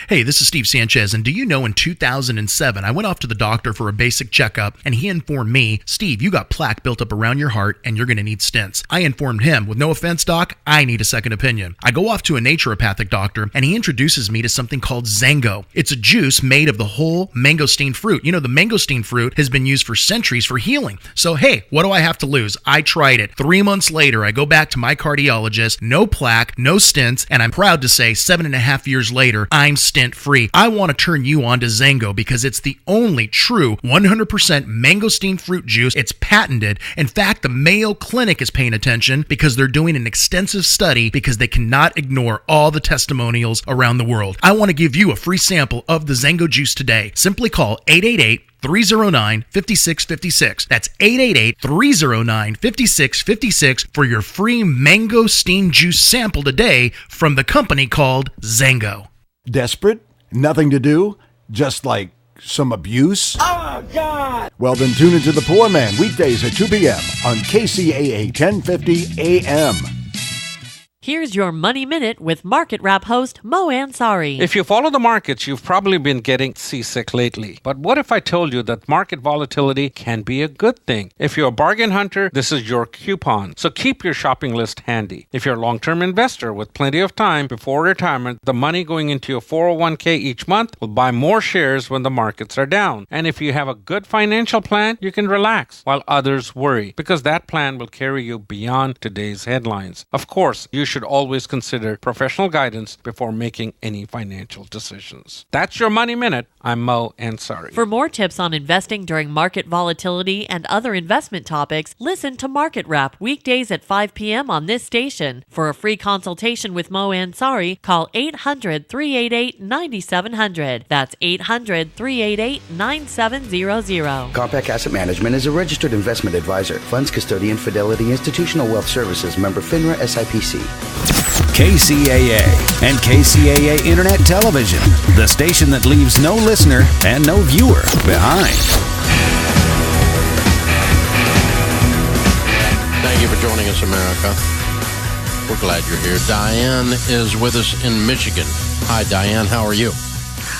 Hey, this is Steve Sanchez, and do you know in 2007, I went off to the doctor for a basic checkup, and he informed me, Steve, you got plaque built up around your heart, and you're going to need stents. I informed him, with no offense, doc, I need a second opinion. I go off to a naturopathic doctor, and he introduces me to something called Zango. It's a juice made of the whole mangosteen fruit. You know, the mangosteen fruit has been used for centuries for healing. So, hey, what do I have to lose? I tried it. 3 months later, I go back to my cardiologist, no plaque, no stents, and I'm proud to say 7.5 years later, I'm stent free. I want to turn you on to Zango because it's the only true 100% mangosteen fruit juice. It's patented. In fact, the Mayo Clinic is paying attention because they're doing an extensive study because they cannot ignore all the testimonials around the world. I want to give you a free sample of the Zango juice today. Simply call 888-309-5656. That's 888-309-5656 for your free mangosteen juice sample today from the company called Zango. Desperate? Nothing to do? Just like some abuse? Oh, God! Well, then tune into The Poor Man weekdays at 2 p.m. on KCAA 1050 AM. Here's your Money Minute with Market Wrap host Mo Ansari. If you follow the markets, you've probably been getting seasick lately. But what if I told you that market volatility can be a good thing? If you're a bargain hunter, this is your coupon. So keep your shopping list handy. If you're a long-term investor with plenty of time before retirement, the money going into your 401k each month will buy more shares when the markets are down. And if you have a good financial plan, you can relax while others worry, because that plan will carry you beyond today's headlines. Of course, you should always consider professional guidance before making any financial decisions. That's your Money Minute. I'm Mo Ansari. For more tips on investing during market volatility and other investment topics, listen to Market Wrap weekdays at 5 p.m. on this station. For a free consultation with Mo Ansari, call 800-388-9700. That's 800-388-9700. Compact Asset Management is a registered investment advisor. Funds custodian, Fidelity Institutional Wealth Services, member FINRA SIPC. KCAA and KCAA Internet Television, the station that leaves no listener and no viewer behind. Thank you for joining us, America. We're glad you're here. Diane is with us in Michigan. Hi, Diane. How are you?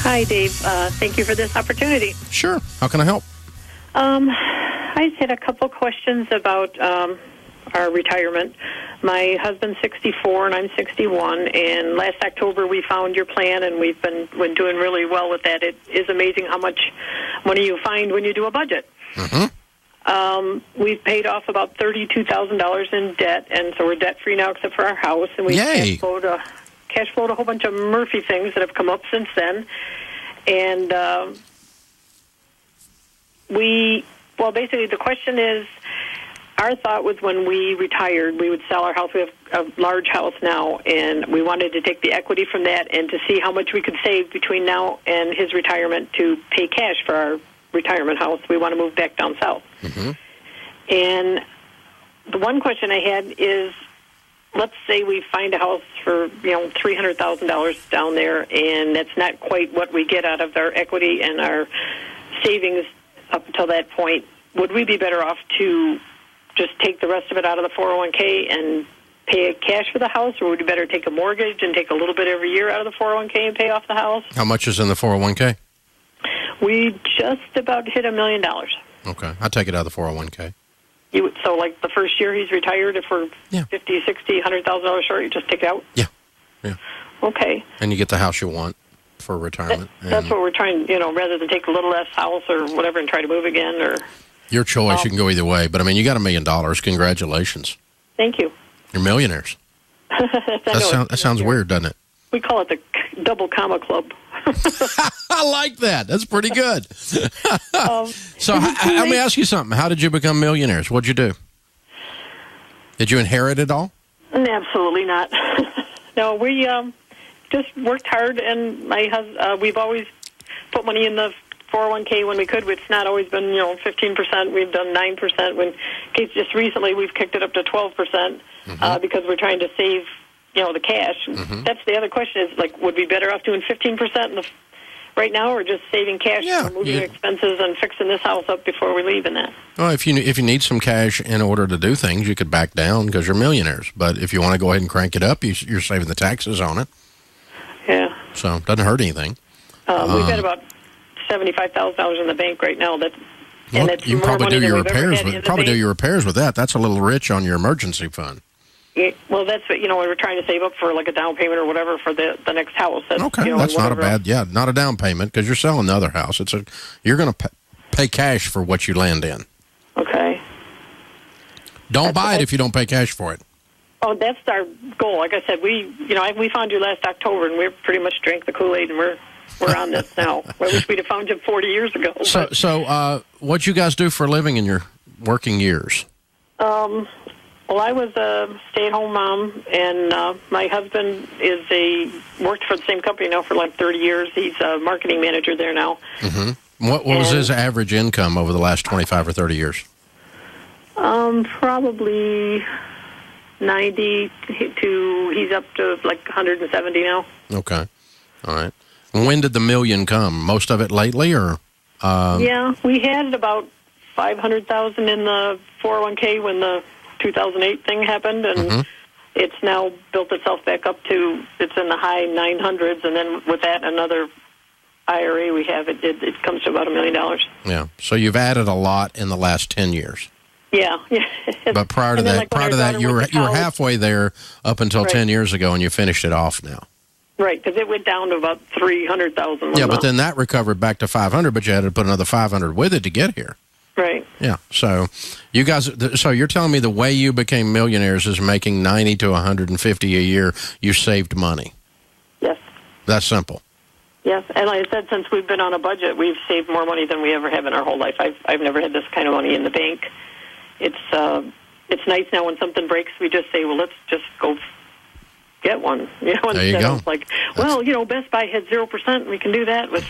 Hi, Dave. Thank you for this opportunity. Sure. How can I help? I just had a couple questions about our retirement. My husband's 64 and I'm 61, and last October we found your plan, and we've been doing really well with that. It is amazing how much money you find when you do a budget. We've paid off about $32,000 in debt, and so we're debt-free now except for our house, and we've cash flowed a whole bunch of Murphy things that have come up since then. And basically the question is, our thought was when we retired, we would sell our house. We have a large house now, and we wanted to take the equity from that and to see how much we could save between now and his retirement to pay cash for our retirement house. We want to move back down south. And the one question I had is, let's say we find a house for $300,000 down there, and that's not quite what we get out of our equity and our savings up until that point. Would we be better off to just take the rest of it out of the 401k and pay cash for the house, or would you better take a mortgage and take a little bit every year out of the 401k and pay off the house? How much is in the 401k? We just about hit $1 million. Okay. I'll take it out of the 401k. So, like, the first year he's retired, if we're $50,000, $60,000, $100,000 short, you just take it out? Yeah. Okay. And you get the house you want for retirement. That's what we're trying, rather than take a little less house or whatever and try to move again. Or your choice. You can go either way. But, I mean, you got $1 million. Congratulations. Thank you. You're millionaires. That sounds weird, doesn't it? We call it the double comma club. I like that. That's pretty good. So let me ask you something. How did you become millionaires? What'd you do? Did you inherit it all? Absolutely not. No, we just worked hard, and my husband, we've always put money in the 401k when we could. It's not always been, 15%. We've done 9%. When just recently we've kicked it up to 12% because we're trying to save, the cash. That's the other question is, like, would we be better off doing 15% right now, or just saving cash for moving expenses and fixing this house up before we leave in that? Well, if you need some cash in order to do things, you could back down because you're millionaires. But if you want to go ahead and crank it up, you're saving the taxes on it. Yeah. So it doesn't hurt anything. We've got about $75,000 in the bank right now. And you probably do your repairs. Do your repairs with that. That's a little rich on your emergency fund. Yeah, well, that's what, we're trying to save up for, like, a down payment or whatever for the next house. That's, okay, that's not a bad, not a down payment because you're selling the other house. You're going to pay cash for what you land in. Okay. Don't buy it if you don't pay cash for it. Oh, that's our goal. Like I said, we found you last October, and we pretty much drank the Kool-Aid, and we're on this now. I wish we'd have found you 40 years ago. So what you guys do for a living in your working years? Well, I was a stay-at-home mom, and my husband worked for the same company now for like 30 years. He's a marketing manager there now. What was his average income over the last 25 or 30 years? Probably 90 to, he's up to like 170 now. Okay. All right. When did the million come? Most of it lately, or? Yeah, we had about $500,000 in the 401k when the 2008 thing happened, and it's now built itself back up to, it's in the high 900s, and then with that, another IRA we have, it comes to about $1 million. Yeah, so you've added a lot in the last 10 years. Yeah. But prior to that, you were halfway there up until 10 years ago, and you finished it off now. Right, because it went down to about 300,000. Yeah, but then that recovered back to 500, but you had to put another 500 with it to get here. Right. Yeah. So you guys, so you're telling me the way you became millionaires is making 90 to 150 a year. You saved money. Yes. That's simple. Yes, and like I said, since we've been on a budget, we've saved more money than we ever have in our whole life. I've never had this kind of money in the bank. It's nice now when something breaks, we just say, well, let's just go get one. There you go. It's like, well, Best Buy had 0%. We can do that with,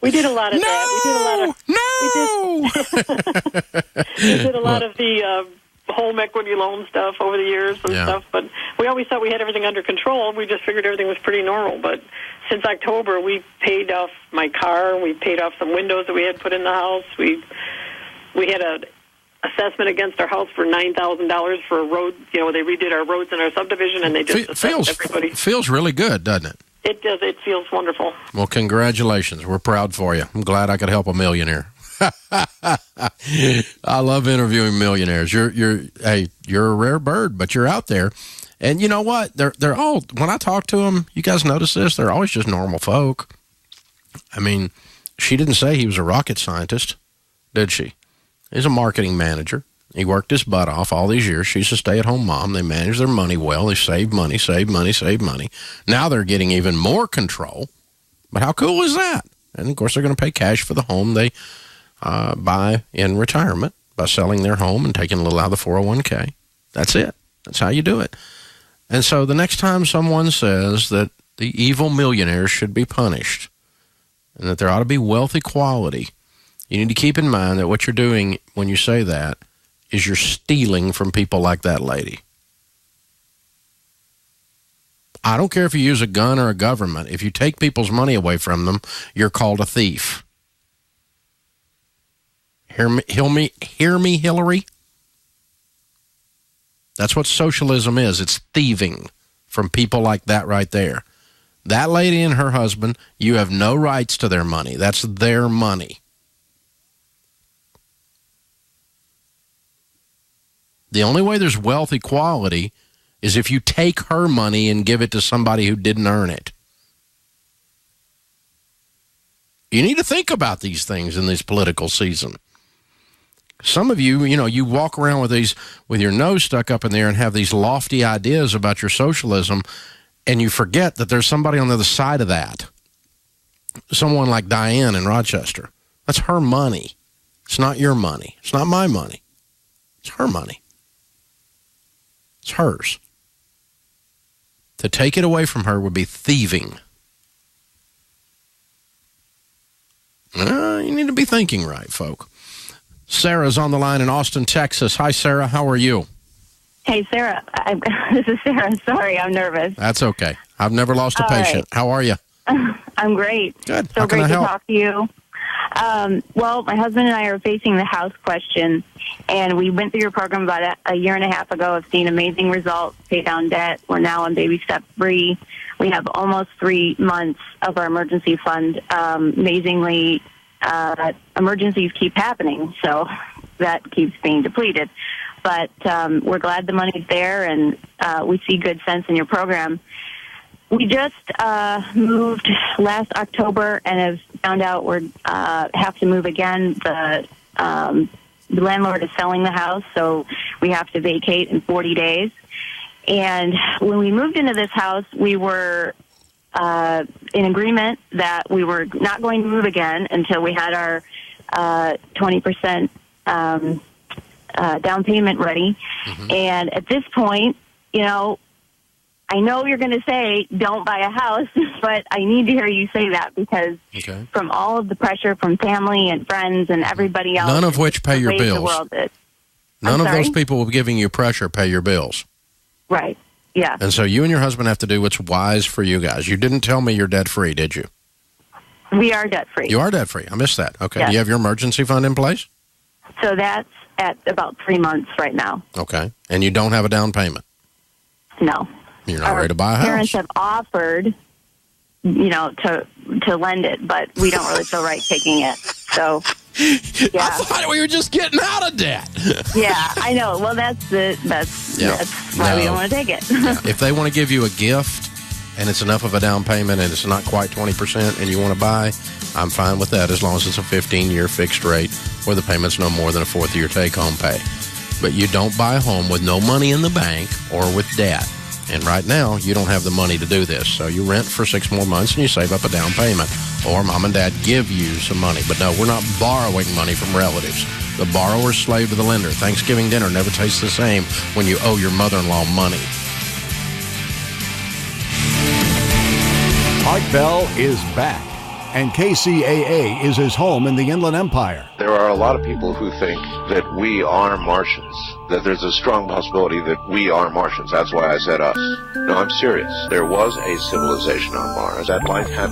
we did a lot of that. We did a lot of the home equity loan stuff over the years and stuff. But we always thought we had everything under control. We just figured everything was pretty normal. But since October, we paid off my car. We paid off some windows that we had put in the house. We had a assessment against our house for $9,000 for a road. They redid our roads in our subdivision, and they just assessed everybody. Feels really good, doesn't it? It does. It feels wonderful. Well, congratulations. We're proud for you. I'm glad I could help a millionaire. I love interviewing millionaires. You're a rare bird, but you're out there. And you know what? They're all, when I talk to them, you guys notice this? They're always just normal folk. I mean, she didn't say he was a rocket scientist, did she? He's a marketing manager. He worked his butt off all these years. She's a stay-at-home mom. They manage their money well. They save money. Now they're getting even more control. But how cool is that? And, of course, they're going to pay cash for the home they buy in retirement by selling their home and taking a little out of the 401k. That's it. That's how you do it. And so the next time someone says that the evil millionaires should be punished and that there ought to be wealth equality, you need to keep in mind that what you're doing when you say that is you're stealing from people like that lady. I don't care if you use a gun or a government. If you take people's money away from them, you're called a thief. Hear me, Hillary? That's what socialism is. It's thieving from people like that right there. That lady and her husband, you have no rights to their money. That's their money. The only way there's wealth equality is if you take her money and give it to somebody who didn't earn it. You need to think about these things in this political season. Some of you, you walk around with your nose stuck up in there and have these lofty ideas about your socialism, and you forget that there's somebody on the other side of that. Someone like Diane in Rochester. That's her money. It's not your money. It's not my money. It's her money. It's hers. To take it away from her would be thieving. You need to be thinking right, folk. Sarah's on the line in Austin, Texas. Hi, Sarah. How are you? Hey, Sarah. This is Sarah. Sorry, I'm nervous. That's okay. I've never lost a patient. Right. How are you? I'm great. Good. So great to talk to you. Well, my husband and I are facing the house question, and we went through your program about a year and a half ago. I've seen amazing results, pay down debt. We're now on baby step 3. We have almost 3 months of our emergency fund. Amazingly, emergencies keep happening, so that keeps being depleted. But we're glad the money's there, and we see good sense in your program. We just moved last October and have found out we have to move again. The landlord is selling the house, so we have to vacate in 40 days. And when we moved into this house, we were in agreement that we were not going to move again until we had our 20% down payment ready. Mm-hmm. And at this point, I know you're going to say don't buy a house, but I need to hear you say that because from all of the pressure from family and friends and everybody else. None of which pay your bills. None of those people giving you pressure pay your bills. Right. Yeah. And so you and your husband have to do what's wise for you guys. You didn't tell me you're debt-free, did you? We are debt-free. You are debt-free. I missed that. Okay. Yes. Do you have your emergency fund in place? So that's at about 3 months right now. Okay. And you don't have a down payment? No. You're not ready to buy a house? Parents have offered, to lend it, but we don't really feel right taking it. So, yeah. I thought we were just getting out of debt. Yeah, I know. Well, that's why we don't want to take it. If they want to give you a gift and it's enough of a down payment and it's not quite 20% and you want to buy, I'm fine with that as long as it's a 15-year fixed rate where the payment's no more than a fourth of your take-home pay. But you don't buy a home with no money in the bank or with debt. And right now, you don't have the money to do this. So you rent for 6 more months and you save up a down payment. Or mom and dad give you some money. But no, we're not borrowing money from relatives. The borrower's slave to the lender. Thanksgiving dinner never tastes the same when you owe your mother-in-law money. Art Bell is back. And KCAA is his home in the Inland Empire. There are a lot of people who think that we are Martians, that there's a strong possibility that we are Martians. That's why I said us. No, I'm serious. There was a civilization on Mars. That life had